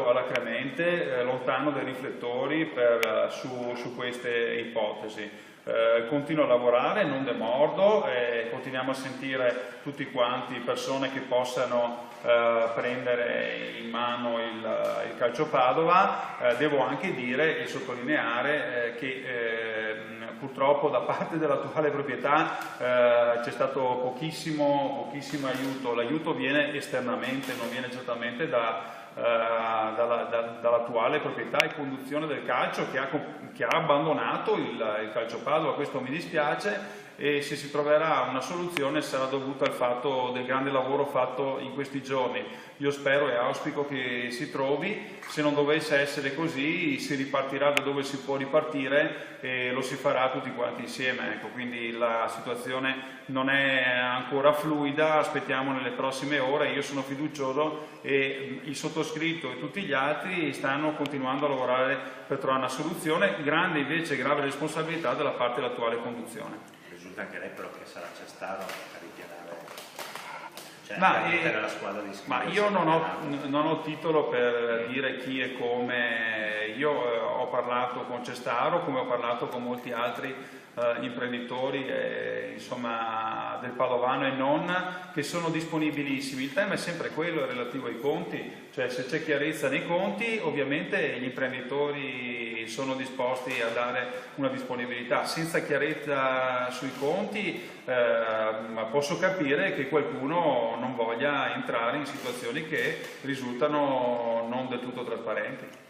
alacremente, lontano dai riflettori su queste ipotesi. Continuo a lavorare, non demordo, continuiamo a sentire tutti quanti persone che possano prendere in mano il calcio Padova. Devo anche dire e sottolineare che purtroppo da parte dell'attuale proprietà c'è stato pochissimo aiuto. L'aiuto viene esternamente, non viene certamente dall'attuale proprietà e conduzione del calcio che ha abbandonato il calcio Padova. Questo mi dispiace, e se si troverà una soluzione sarà dovuta al fatto del grande lavoro fatto in questi giorni. Io spero e auspico che si trovi. Se non dovesse essere così, si ripartirà da dove si può ripartire e lo si farà tutti quanti insieme. Ecco, quindi la situazione non è ancora fluida, aspettiamo nelle prossime ore. Io sono fiducioso e il sottoscritto e tutti gli altri stanno continuando a lavorare per trovare una soluzione. Grande invece, grave responsabilità dalla parte dell'attuale conduzione. Risulta anche lei però che sarà Cestaro a ripianare, cioè ma, la squadra di ma io non ho titolo per dire chi e come. Io ho parlato con Cestaro, come ho parlato con molti altri imprenditori insomma, del padovano e non, che sono disponibilissimi. Il tema è sempre quello relativo ai conti, cioè se c'è chiarezza nei conti ovviamente gli imprenditori sono disposti a dare una disponibilità. Senza chiarezza sui conti posso capire che qualcuno non voglia entrare in situazioni che risultano non del tutto trasparenti.